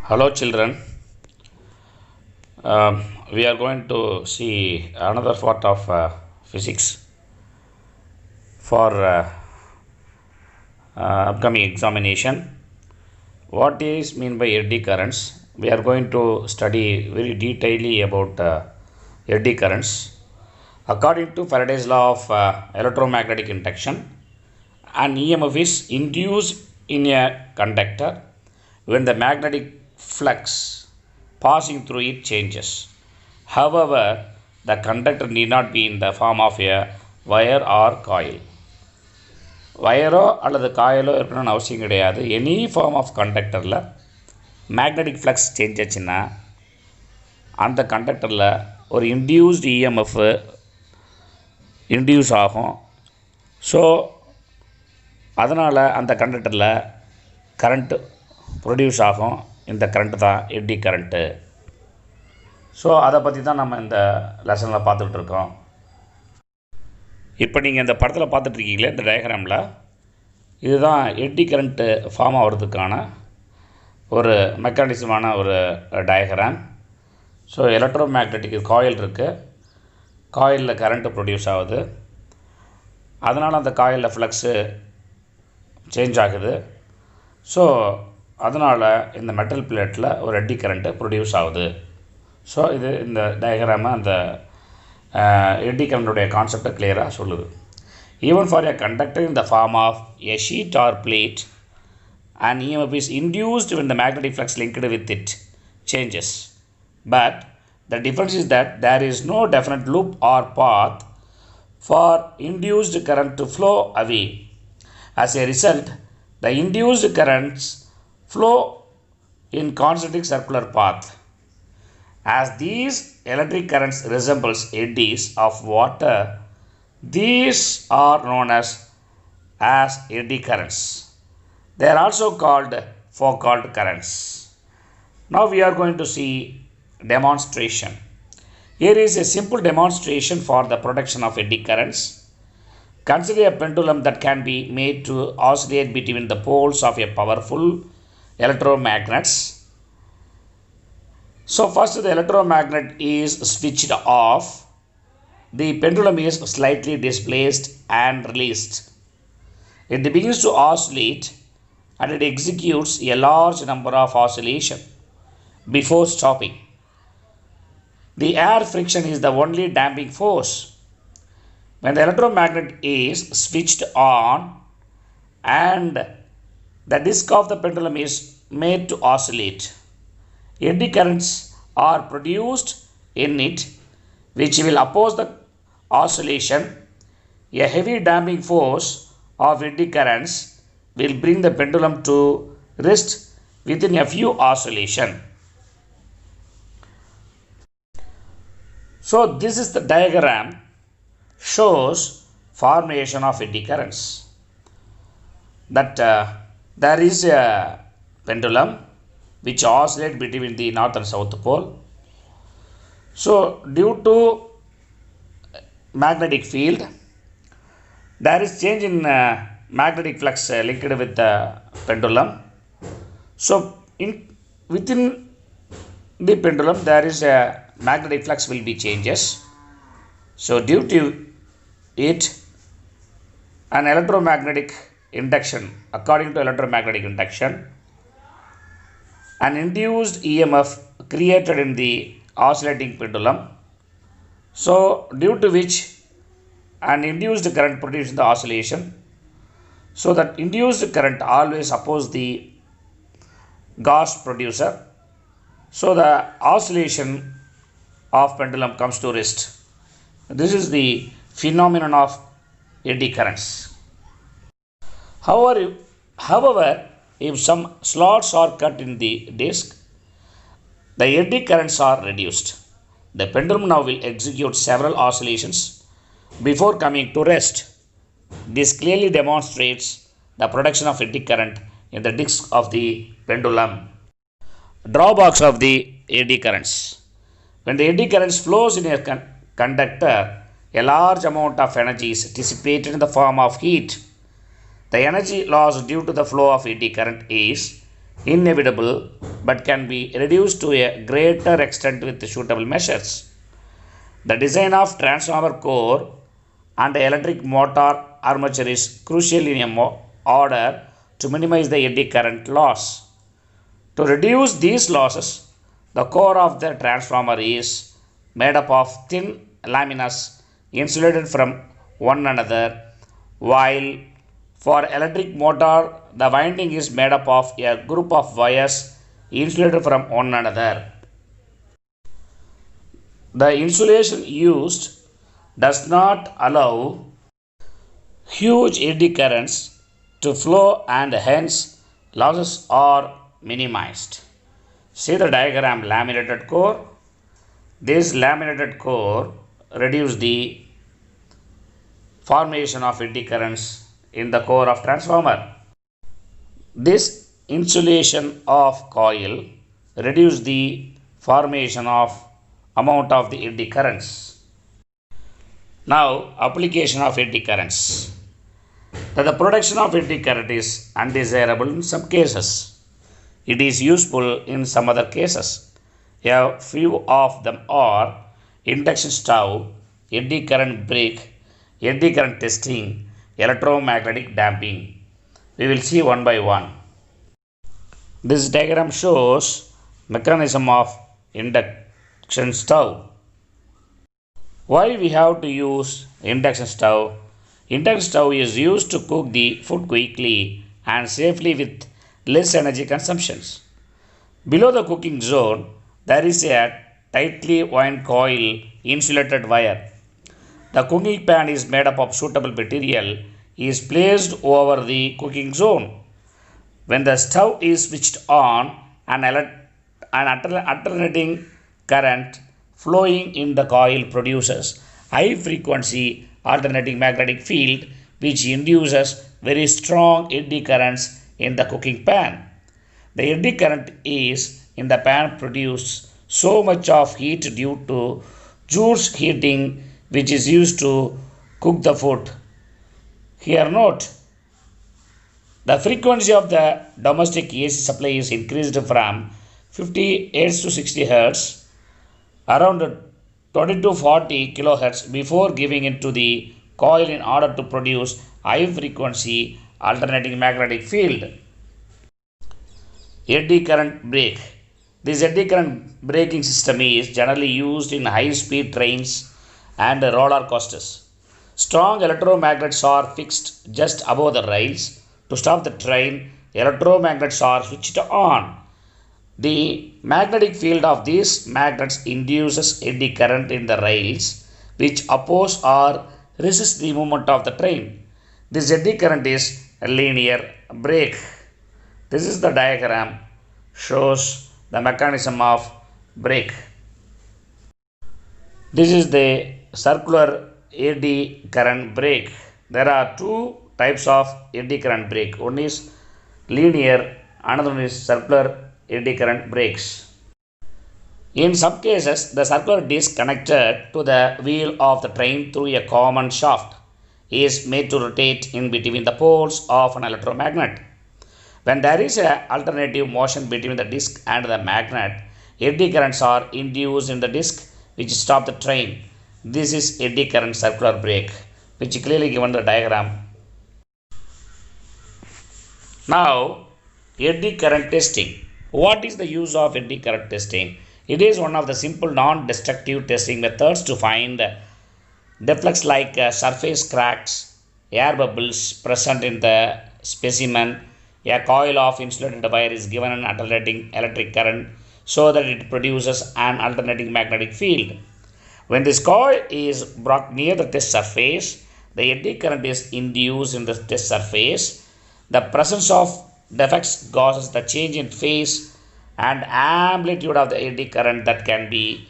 Hello, children. We are going to see another part of physics for upcoming examination. What is mean by eddy currents? We are going to study very detailedly about eddy currents. According to Faraday's law of electromagnetic induction, an EMF is induced in a conductor when the magnetic flux passing through it changes. However, the conductor need not be in the form of a wire or coil. வயரோ அல்லது காயிலோ இருக்கணும்னு அவசியம் கிடையாது. Any form of கண்டக்டரில் magnetic flux change ஆச்சுன்னா அந்த கண்டக்டரில் ஒரு induced EMF induce ஆகும். ஸோ அதனால் அந்த கண்டக்டரில் கரண்ட்டு ப்ரொடியூஸ் ஆகும். இந்த கரண்ட்டு தான் எட்டி கரண்ட்டு. ஸோ அதை பற்றி தான் நம்ம இந்த லெசனில் பார்த்துக்கிட்டு இருக்கோம். இப்போ நீங்கள் இந்த படத்தில் பார்த்துட்ருக்கீங்களே இந்த டயக்ராமில், இதுதான் எட்டி கரண்ட்டு ஃபார்ம் ஆகிறதுக்கான ஒரு மெக்கானிசமான ஒரு diagram. So electro magnetic coil இருக்குது, காயிலில் கரண்ட்டு ப்ரொடியூஸ் ஆகுது, அதனால் அந்த காயிலில் ஃப்ளக்ஸு சேஞ்ச் ஆகுது. ஸோ அதனால் இந்த மெட்டல் பிளேட்டில் ஒரு எட்டி கரண்ட்டு ப்ரொடியூஸ் ஆகுது. ஸோ இது இந்த டயக்ராமை அந்த எட்டி கரண்ட்டுடைய கான்செப்டை கிளியராக சொல்லுது. Even for a conductor in the form of a sheet or plate and EMF is induced when the magnetic flux linked with it changes. But the difference is that there is no definite loop or path for induced current to flow away. As a result, the induced currents flow in concentric circular path. As these electric currents resembles eddies of water, these are known as eddy currents. They are also called Foucault currents. Now we are going to see demonstration. Here is a simple demonstration for the production of eddy currents. Consider a pendulum that can be made to oscillate between the poles of a powerful electromagnets. So first the electromagnet is switched off. The pendulum is slightly displaced and released. It begins to oscillate and it executes a large number of oscillations before stopping. The air friction is the only damping force. When the electromagnet is switched on and the disc of the pendulum is made to oscillate, eddy currents are produced in it which will oppose the oscillation. A heavy damping force of eddy currents will bring the pendulum to rest within a few oscillations. So this is the diagram shows formation of eddy currents. That there is a pendulum which oscillate between the north and south pole. So due to magnetic field, there is change in magnetic flux linked with the pendulum. So within the pendulum there is a magnetic flux will be changes. So due to it, an electromagnetic induction, according to electromagnetic induction, an induced EMF created in the oscillating pendulum. So due to which an induced current produced in the oscillation. So that induced current always opposes the Gauss producer. So the oscillation of pendulum comes to rest. This is the phenomenon of eddy currents. However, if some slots are cut in the disc, the eddy currents are reduced. The pendulum now will execute several oscillations before coming to rest. This clearly demonstrates the production of eddy current in the disc of the pendulum. Drawbacks of the eddy currents. When the eddy currents flows in a conductor, a large amount of energy is dissipated in the form of heat. The energy lost due to the flow of eddy current is inevitable but can be reduced to a greater extent with suitable measures. The design of transformer core and electric motor armature is crucial in order to minimize the eddy current loss. To reduce these losses, the core of the transformer is made up of thin laminae insulated from one another, while for electric motor the winding is made up of a group of wires insulated from one another. The insulation used does not allow huge eddy currents to flow and hence losses are minimized. See the diagram laminated core. This laminated core reduces the formation of eddy currents in the core of transformer. This insulation of coil reduces the formation of amount of the eddy currents. Now application of eddy currents. The production of eddy current is undesirable in some cases. It is useful in some other cases. A few of them are induction stove, eddy current brake, eddy current testing, electromagnetic damping. We will see one by one. This diagram shows mechanism of induction stove. Why we have to use induction stove? Induction stove is used to cook the food quickly and safely with less energy consumptions. Below the cooking zone, there is a tightly wound coil insulated wire. The cooking pan is made up of suitable material is placed over the cooking zone. When the stove is switched on, an alternating current flowing in the coil produces high frequency alternating magnetic field which induces very strong eddy currents in the cooking pan. The eddy current is in the pan produce so much of heat due to Joule's heating which is used to cook the food. Here note, the frequency of the domestic AC supply is increased from 50 Hz to 60 Hz, around 20 to 40 kHz before giving it to the coil in order to produce high frequency alternating magnetic field. Eddy current brake. This eddy current braking system is generally used in high speed trains and roller coasters. Strong electromagnets are fixed just above the rails. To stop the train, electromagnets are switched on. The magnetic field of these magnets induces eddy current in the rails which oppose or resist the movement of the train. This eddy current is a linear brake. This is the diagram shows the mechanism of brake. This is the circular eddy current brake. There are two types of eddy current brake. One is linear, another one is circular eddy current brakes. In some cases, the circular disc connected to the wheel of the train through a common shaft is made to rotate in between the poles of an electromagnet. When there is an alternative motion between the disc and the magnet, eddy currents are induced in the disc which stop the train. This is eddy current circular brake, which is clearly given the diagram. Now, eddy current testing. What is the use of eddy current testing? It is one of the simple non-destructive testing methods to find defects like surface cracks, air bubbles present in the specimen. A coil of insulated wire is given an alternating electric current so that it produces an alternating magnetic field. When this coil is brought near the test surface, the eddy current is induced in the test surface. The presence of defects causes the change in phase and amplitude of the eddy current that can be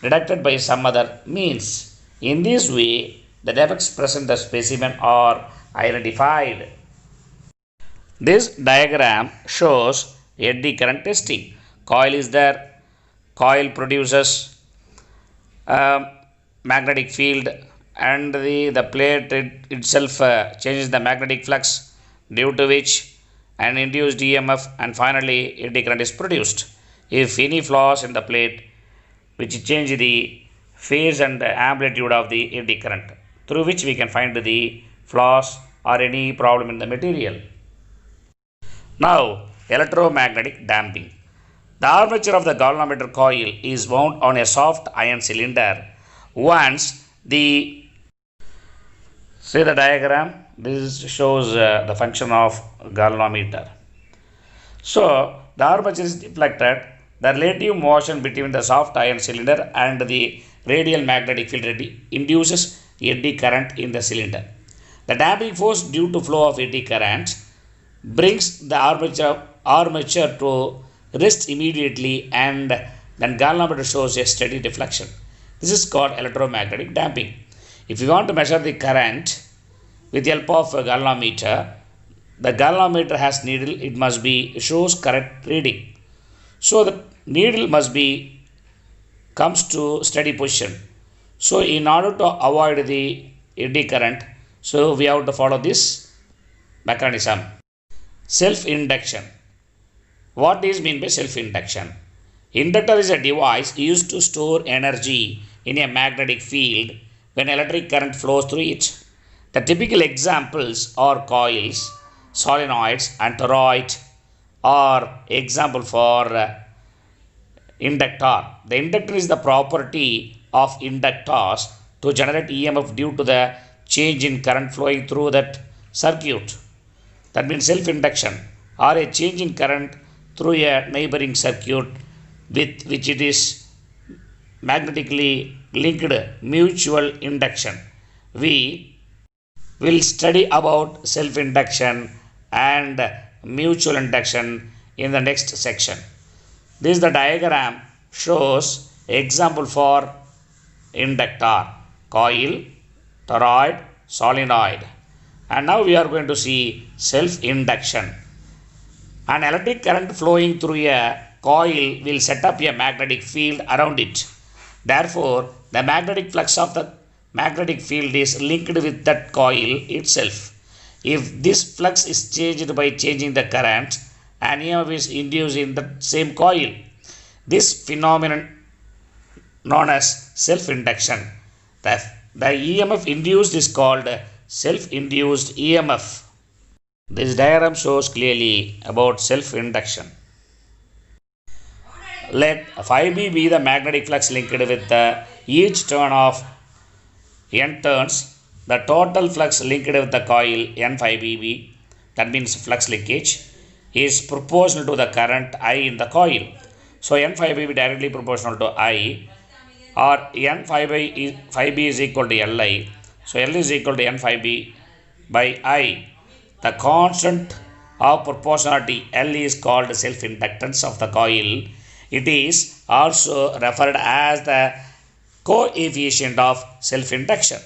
detected by some other means. In this way, the defects present in the specimen are identified. This diagram shows eddy current testing. Coil is there. Coil produces magnetic field and the plate itself changes the magnetic flux due to which and induced EMF, and finally eddy current is produced. If any flaws in the plate which change the phase and the amplitude of the eddy current, through which we can find the flaws or any problem in the material. Now, electromagnetic damping. The armature of the galvanometer coil is wound on a soft iron cylinder. Once the see the diagram, this shows the function of galvanometer. So the armature is deflected. The relative motion between the soft iron cylinder and the radial magnetic field induces eddy current in the cylinder. The damping force due to flow of eddy current brings the armature to rest immediately, and then galvanometer shows a steady deflection. This is called electromagnetic damping. If you want to measure the current with the help of a galvanometer, the galvanometer has needle, it must be shows correct reading. So the needle must be comes to steady position. So in order to avoid the eddy current, so we have to follow this mechanism. Self-induction. What is meant by self-induction? Inductor is a device used to store energy in a magnetic field when electric current flows through it. The typical examples are coils, solenoids, and toroid are example for inductor. The inductor is the property of inductors to generate EMF due to the change in current flowing through that circuit. That means self-induction, or a change in current through a neighboring circuit with which it is magnetically linked mutual induction. We will study about self-induction and mutual induction in the next section. This the diagram shows example for inductor, coil, toroid, solenoid. And now we are going to see self-induction. An electric current flowing through a coil will set up a magnetic field around it. Therefore, the magnetic flux of the magnetic field is linked with that coil itself. If this flux is changed by changing the current, an EMF is induced in the same coil. This phenomenon known as self-induction. The EMF induced is called self-induced EMF. This diagram shows clearly about self-induction. Let phi-b be the magnetic flux linked with each turn of n turns. The total flux linked with the coil n phi-b, that means flux linkage, is proportional to the current I in the coil. So n phi-b directly proportional to I, or n phi-b is equal to Li. So L is equal to n phi-b by I. The constant of proportionality L is called self-inductance of the coil. It is also referred as the coefficient of self-induction.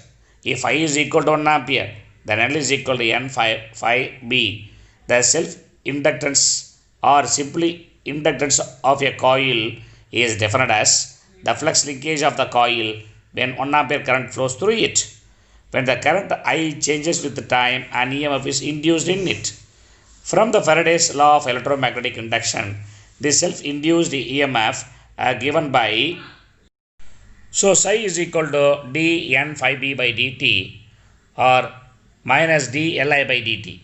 If I is equal to 1 ampere, then L is equal to n phi-b. The self-inductance or simply inductance of a coil is defined as the flux linkage of the coil when 1 ampere current flows through it. When the current I changes with the time, an EMF is induced in it. From the Faraday's law of electromagnetic induction, this self-induced EMF given by, so psi is equal to d n phi b by dt or minus d Li by dt.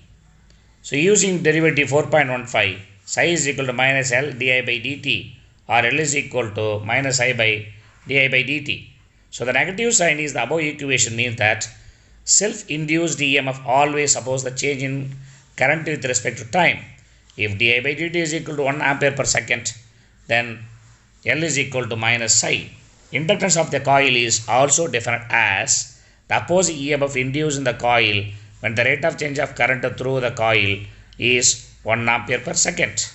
So using derivative 4.15, psi is equal to minus L di by dt or L is equal to minus I by di by dt. So the negative sign is the above equation means that self-induced EMF always opposes the change in current with respect to time. If di by dt is equal to 1 ampere per second, then L is equal to minus psi. Inductance of the coil is also defined as the opposite EMF induced in the coil when the rate of change of current through the coil is 1 ampere per second.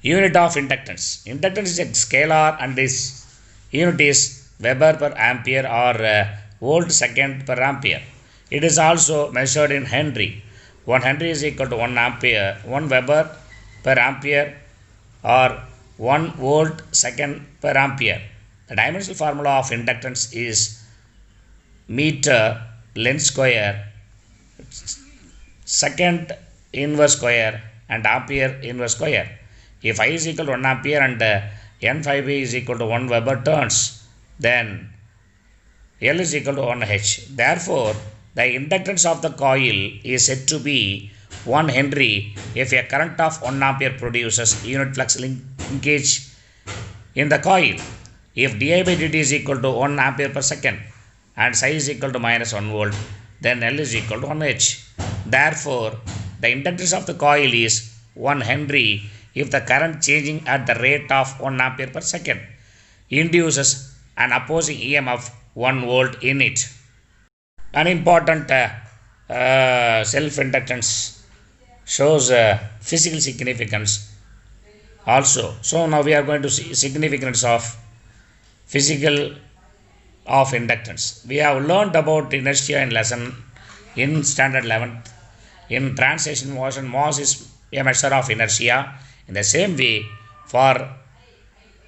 Unit of inductance. Inductance is a scalar and its unit is Weber per ampere or volt second per ampere. It is also measured in Henry. 1 Henry is equal to 1 ampere, 1 Weber per ampere or 1 volt second per ampere. The dimensional formula of inductance is meter length square second inverse square and ampere inverse square. If I is equal to 1 ampere and N5B is equal to 1 Weber turns, then L is equal to 1 H. Therefore, the inductance of the coil is said to be 1 Henry if a current of 1 ampere produces unit flux linkage in the coil. If di by dt is equal to 1 ampere per second and psi is equal to minus 1 volt, then L is equal to 1 H. Therefore, the inductance of the coil is 1 Henry if the current changing at the rate of 1 ampere per second induces an opposing EMF 1 volt in it. An important self-inductance shows physical significance also. So now we are going to see significance of physical of inductance. We have learned about inertia in lesson in standard 11th. In translation motion, mass is a measure of inertia. In the same way, for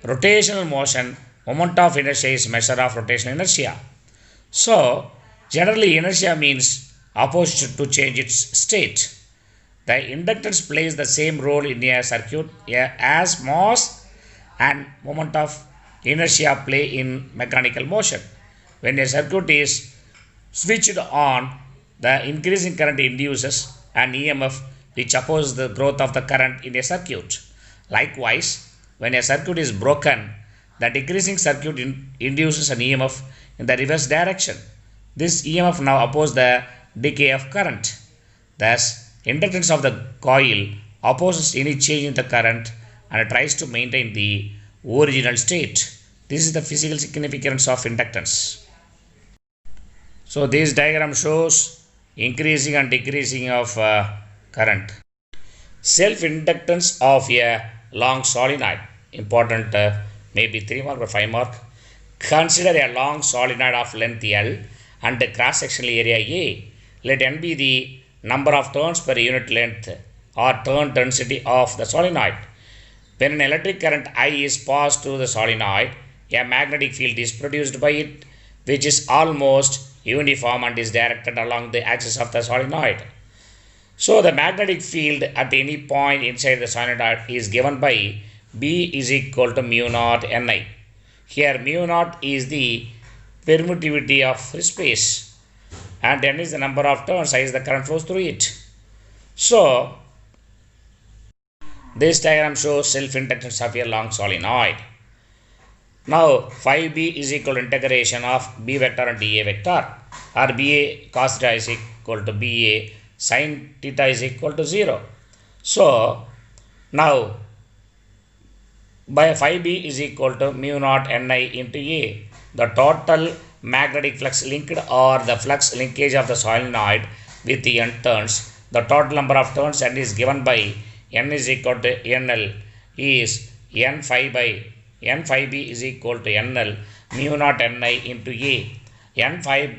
rotational motion, moment of inertia is measure of rotational inertia. So, generally inertia means opposite to change its state. The inductance plays the same role in a circuit as mass and moment of inertia play in mechanical motion. When a circuit is switched on, the increasing current induces an EMF which opposes the growth of the current in a circuit. Likewise, when a circuit is broken, the decreasing circuit induces an EMF in the reverse direction. This EMF now opposes the decay of current. Thus, inductance of the coil opposes any change in the current and tries to maintain the original state. This is the physical significance of inductance. So, this diagram shows increasing and decreasing of current. Self-inductance of a long solenoid. Important, maybe 3 mark or 5 mark. Consider a long solenoid of length L and cross-sectional area A. Let N be the number of turns per unit length or turn density of the solenoid. When an electric current I is passed through the solenoid, a magnetic field is produced by it, which is almost uniform and is directed along the axis of the solenoid. So, the magnetic field at any point inside the solenoid is given by B is equal to mu naught Ni. Here, mu naught is the permittivity of free space and N is the number of turns as the current flows through it. So, this diagram shows self-inductance of a long solenoid. Now, phi b is equal to integration of b vector and dA vector, or BA cos theta is equal to BA sin theta is equal to 0. So, now by phi b is equal to mu naught Ni into A, the total magnetic flux linked or the flux linkage of the solenoid with the N turns. The total number of turns N is given by N is equal to NL is N phi b is equal to NL mu naught Ni into A. N phi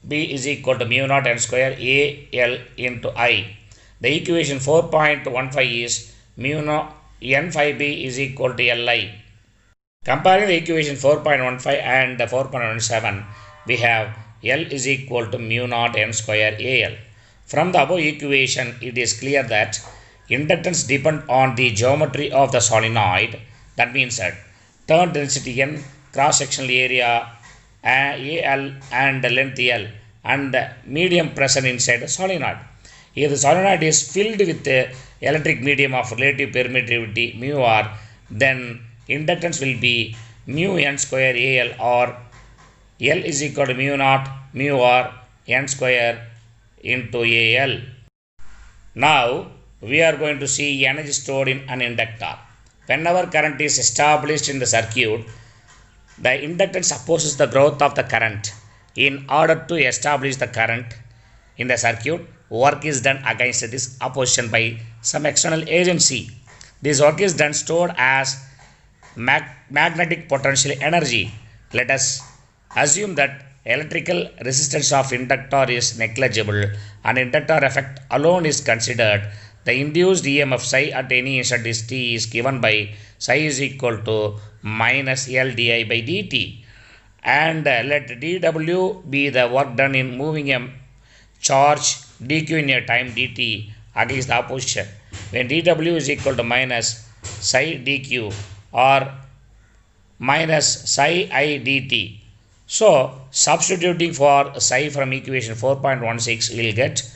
b is equal to mu naught N square AL into I. The equation 4.15 is mu naught N phi b is equal to Li. Comparing the equation 4.15 and 4.17, we have L is equal to mu naught N square AL. From the above equation, it is clear that inductance depend on the geometry of the solenoid. That means that turn density N, cross-sectional area AL and length L and medium present inside the solenoid. If the solenoid is filled with the electric medium of relative permittivity mu R, then inductance will be mu N square AL or L is equal to mu naught mu R N square into AL. Now, we are going to see energy stored in an inductor. Whenever current is established in the circuit, the inductance opposes the growth of the current. In order to establish the current in the circuit, work is done against this opposition by some external agency. This work is done stored as magnetic potential energy. Let us assume that electrical resistance of inductor is negligible and inductor effect alone is considered. The induced EMF psi at any instant t is given by psi is equal to minus L di by dt, and let dW be the work done in moving a charge dq in a time dt against the opposition. When dw is equal to minus psi dq or minus psi I dt. So substituting for psi from equation 4.16, we will get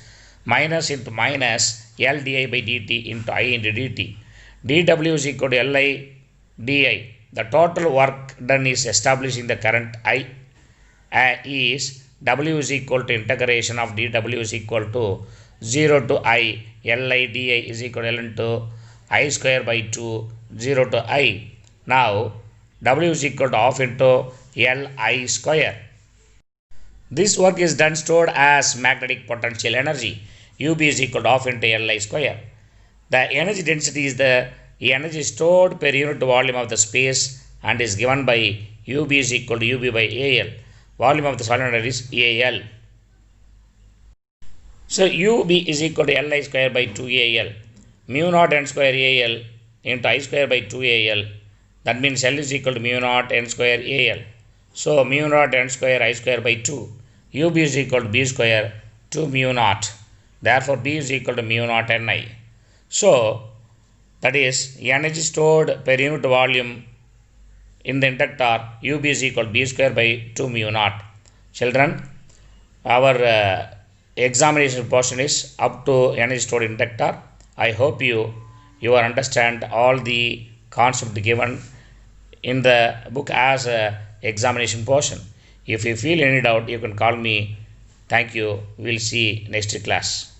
minus into minus L di by dt into I into dt. dw is equal to Li di. The total work done is establishing the current I is W is equal to integration of dw is equal to 0 to I Li di is equal to L into I square by 2 0 to I. Now W is equal to half into Li square. This work is done stored as magnetic potential energy. UB is equal to half into Li square. The energy density is the energy stored per unit volume of the space and is given by UB is equal to UB by AL. Volume of the solenoid is AL. So UB is equal to Li square by 2AL. Mu naught n square AL into I square by 2AL. That means L is equal to mu naught n square AL. So mu naught n square I square by 2. UB is equal to B square 2 mu naught. Therefore B is equal to mu naught Ni. So that is energy stored per unit volume in the inductor UB is equal to B square by 2 mu naught. Children, our examination portion is up to energy stored inductor. I hope you understand all the concept given in the book as a examination portion. If you feel any doubt, you can call me. Thank you. We will see next class.